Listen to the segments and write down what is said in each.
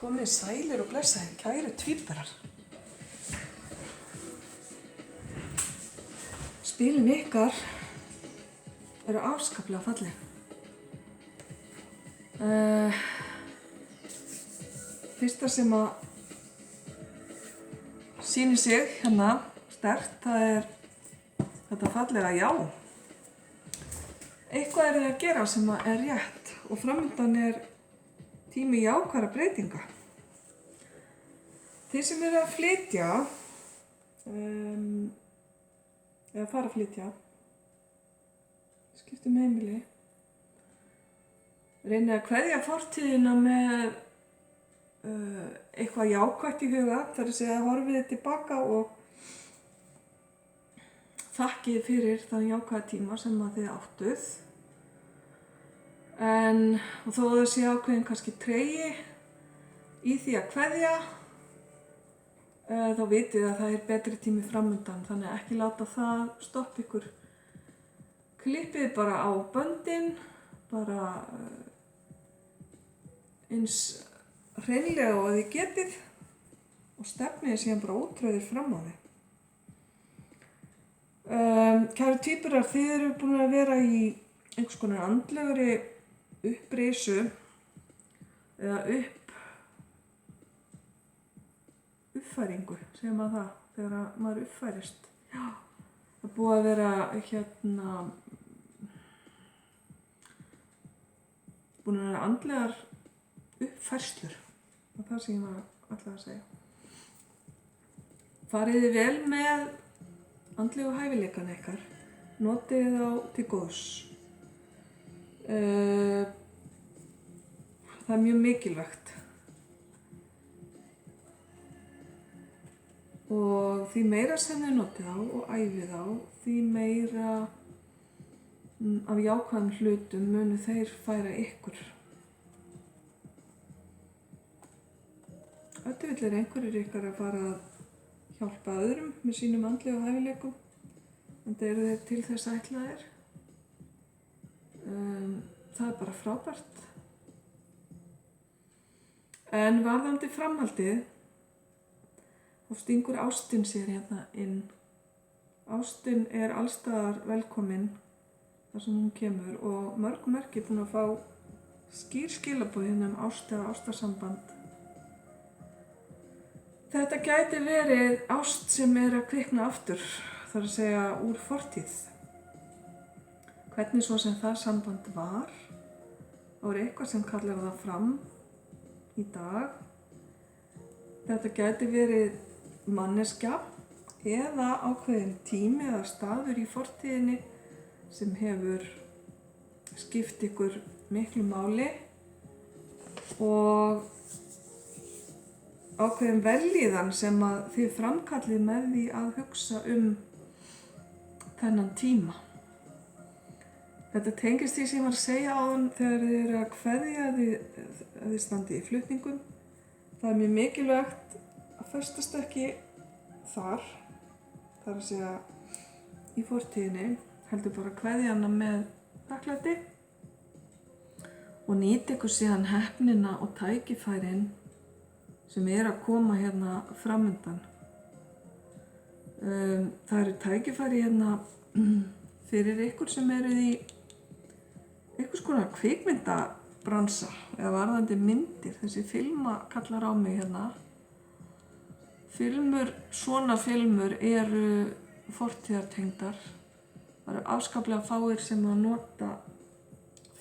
Komið sælir og blessaðir, kæru tvíburar. Spilin ykkar eru afskaplega falleg. Fyrsta sem að sýnir sig hérna sterkt, það er þetta fallega já. Eitthvað er að gera sem að er rétt og framundan er tími jákvæðra breytinga. Þeir sem eru að flytja, eða fara að flytja, skiptum heimili, reyni að kveðja fortíðina með eitthvað jákvætt í huga, þar að segja horfið tilbaka og þakkið fyrir þann jákvæða tíma sem að þið áttuð. Og þó að það sé ákveðin kannski tregi í því að kveðja, þá vitið að það er betri tími framundan, þannig að ekki láta það stoppa ykkur. Klippið bara á böndin, bara eins hreinlega og þið getið og stefnið síðan bara ótröðir fram á þið. Kæru tvíburar, þið eru búin að vera í einhvers konar andlegri upprisu eða uppfæringu, segir maður það, þegar maður uppfærist. Já, það er búið að vera búin að vera andlegar uppfærslur, og það sem ég var alltaf að segja. Fariði vel með andlegu hæfileikana ykkar, notið þá til góðs. Það er mjög mikilvægt og því meira sem þið notið á og æfið á, því meira af jákvæðum hlutum munu þeir færa ykkur. Auðvitað er einhverjir ykkar að fara að hjálpa öðrum með sínum andlegu hæfileikum, en það eru þeir til þess ætlaðir. Það er bara frábært. En varðandi framhaldið, þá stingur ástin sér hérna inn. Ástin er allstaðar velkomin þar sem hún kemur og mörg merki búin að fá skýr skilaboð hérna ást eða ástarsamband. Þetta gæti verið ást sem er að kvikna aftur, þar að segja úr fortíð. Hvernig svo sem það samband var, þá er eitthvað sem kallar það fram í dag. Þetta gæti verið manneskja eða ákveðin tími eða staður í fortíðinni sem hefur skipt ykkur miklu máli og ákveðin vellíðan sem að þið framkallið með því að hugsa þennan tíma. Þetta tengist því sem ég var að segja áðan þegar þið eru að kveðja að þið standi í flutningum. Það er mjög mikilvægt að festast ekki þar að segja í fortíðinni, heldur bara kveðjana með þakklæti og nýta ykkur síðan heppnina og tækifærin sem er að koma hérna framundan. Það eru tækifæri hérna fyrir ykkur sem eruð í einhvers konar kvikmyndabransa eða varðandi myndir. Þessi filma kallar á mig hérna. Svona filmur eru fortíðartengdar. Það eru afskaplega fáir sem að nota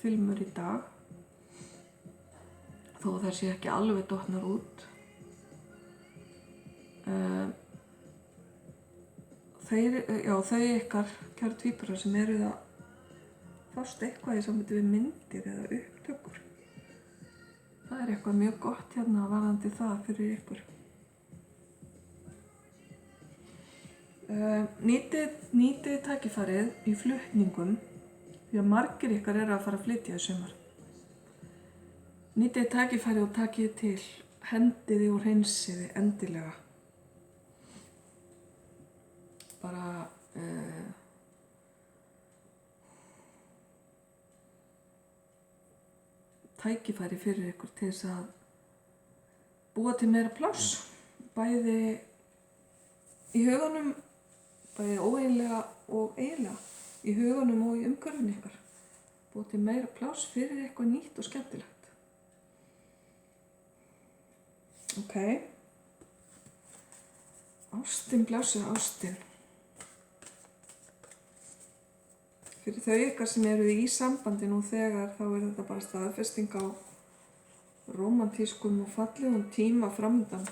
filmur í dag, þó þær sé ekki alveg dottnar út. Þau ykkar, kæru tvíburar, sem eruð að fást eitthvað í sambandi við myndir eða upptökur. Það er eitthvað mjög gott hérna varðandi það fyrir ykkur. Nýtið tækifærið í flutningum því að margir ykkar eru að fara að flytja í sumar. Nýtið tækifærið og takið til, hendiði og hreinsiði endilega. Bara tækifæri fyrir ykkur til þess að búa til meira pláss, bæði í huganum, bæði óeiginlega og eiginlega, í huganum og í umhverfinu ykkar. Búa til meira pláss fyrir eitthvað nýtt og skemmtilegt. Ok. Ástin, blessuð ástin. Fyrir þau ykkar sem eru í sambandi nú þegar, þá er þetta bara staðfesting á rómantískum og fallegum tíma framundan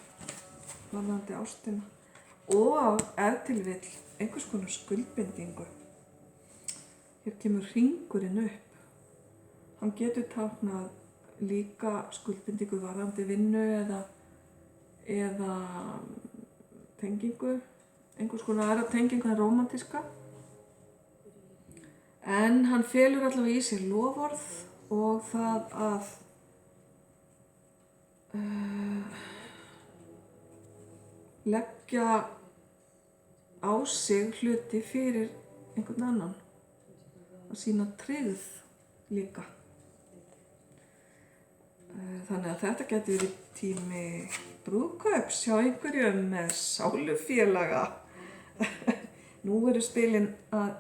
varðandi ástina og ef til vill einhvers konar skuldbindingu. Hér kemur hringurinn upp. Hann getur táknað líka skuldbindingu varðandi vinnu eða tengingu, einhvers konar aðra tengingu en rómantíska. En hann felur allavega í sér loforð og það að leggja á sig hluti fyrir einhvern annan. Að sýna tryggð líka. Þannig að þetta getur verið tími brúðkaups hjá einhverjum með sálufélaga. Nú eru spilin að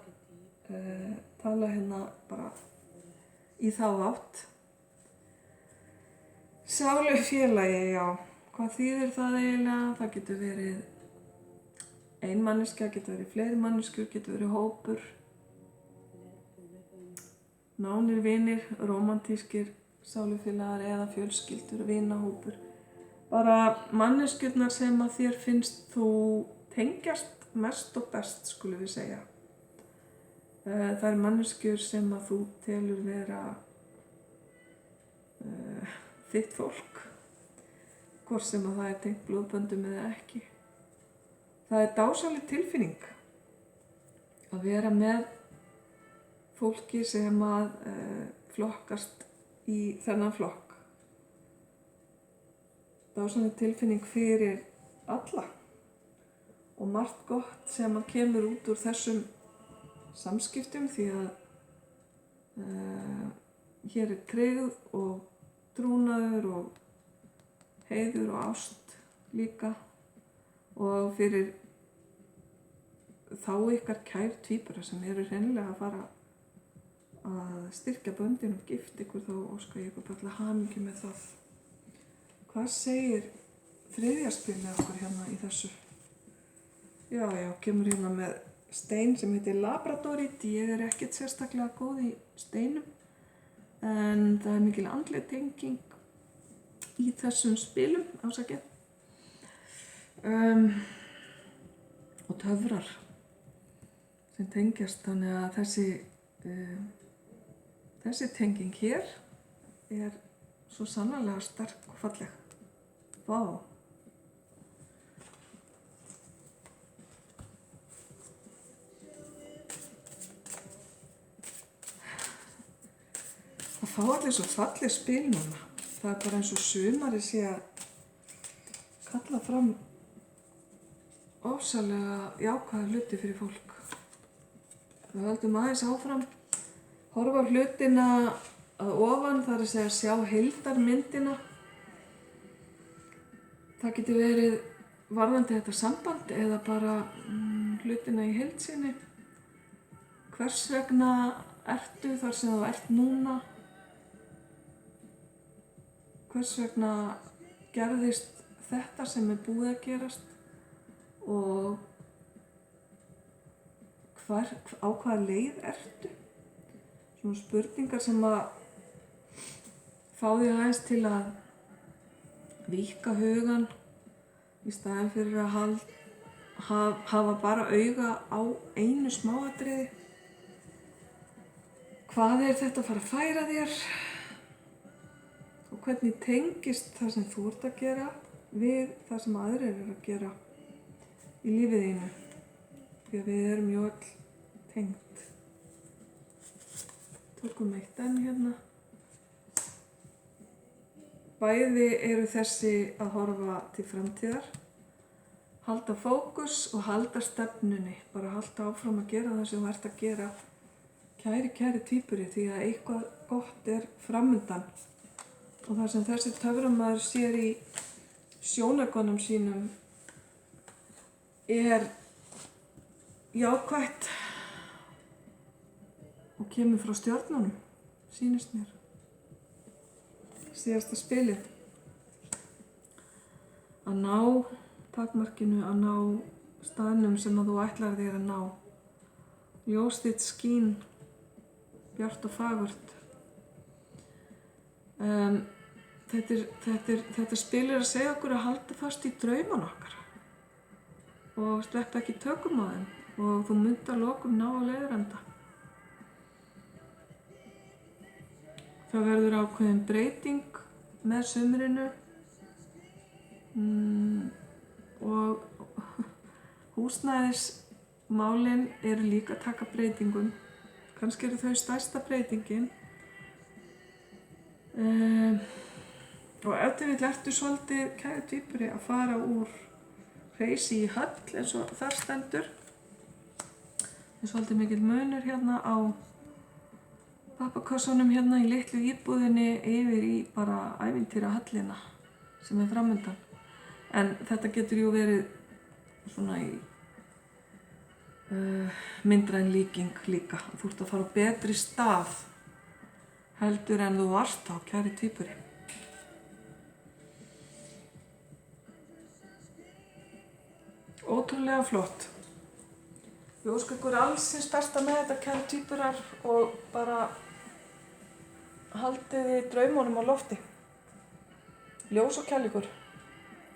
tala hérna bara í þá átt. Sálufélagi, já. Hvað þýðir það eiginlega? Það getur verið ein manneskja, getur verið fleiri manneskjur, getur verið hópur. Nánir vinir, rómantískir sálufélagar eða fjölskyldur, vinahópur. Bara manneskjurnar sem að þér finnst þú tengjast mest og best, skulum við segja. Það er manneskjur sem að þú telur vera þitt fólk, hvort sem að það er tengt blóðböndum eða ekki. Það er dásamleg tilfinning að vera með fólki sem að flokkast í þennan flokk. Dásamleg tilfinning fyrir alla og margt gott sem að kemur út úr þessum samskiptum því að hér er tryggð og trúnaður og heiður og ást líka og fyrir þá ykkar kær tvíbura sem eru hreinlega að fara að styrkja böndin og gifta ykkur, þá óska ég ykkur alla hamingju með það. Hvað segir þriðja spilið okkur hérna í þessu? Já, kemur hérna með stein sem heitir Labradorit. Ég er ekkert sérstaklega góð í steinum en það er mikil andleg tenging í þessum spilum, ásakið. Og töfrar sem tengjast, þannig að þessi tenging hér er svo sannarlega sterk og falleg. Vá. Það fá allir svo falleg spil núna. Það er bara eins og sumarið sé að kalla fram ofsalega jákvæða hluti fyrir fólk. Við höldum aðeins áfram, horfa á hlutina að ofan, það er að segja sjá heildarmyndina. Það getur verið varðandi þetta samband eða bara hlutina í heild sinni. Hvers vegna ertu þar sem þú ert núna? Hvers vegna gerðist þetta sem er búið að gerast? Og á hvaða leið ertu? Svona spurningar sem að fá þig aðeins til að víkka hugan í staðinn fyrir að hafa bara auga á einu smáatriði. Hvað er þetta að fara að færa þér? Og hvernig tengist það sem þú ert að gera við það sem aðrir eru að gera í lífið þínu? Því að við erum jú öll tengd. Tökum eitt enn hérna. Bæði eru þessi að horfa til framtíðar, halda fókus og halda stefnunni, bara halda áfram að gera það sem þú ert að gera. Kæri tvíburi, því að eitthvað gott er framundan. Og það sem þessi töframaður sér í sjónaukanum sínum er jákvætt og kemur frá stjörnunum, sýnist mér. Síðasta spilið. Að ná takmarkinu, að ná staðnum sem að þú ætlar þér að ná. Ljós þitt skín, bjart og fagurt. Þetta spil er að segja okkur að halda fast í drauman okkar og sleppa ekki tökum á þeim og þú munt að lokum ná á leiðarenda. Það verður ákveðin breyting með sumrinu og húsnæðismálin eru líka að taka breytingum. Kannski eru þau stærsta breytingin. Og ef þið vill ertu svolítið kæru tvíburi að fara úr Hreysi í Höll eins og þar stendur. Það er svolítið mikill munur hérna á pappakassanum hérna í litlu íbúðinni yfir í bara ævintýrahöllina sem er framundan. En þetta getur jú verið svona í myndræn líking líka. Þú ert að fara á betri stað heldur en þú varst á, kæri tvíburi. Ótrúlega flott. Ég óska ykkur alls hins besta með þetta, kæri tvíburar, og bara haldið þið draumunum á lofti. Ljós og kærleikur.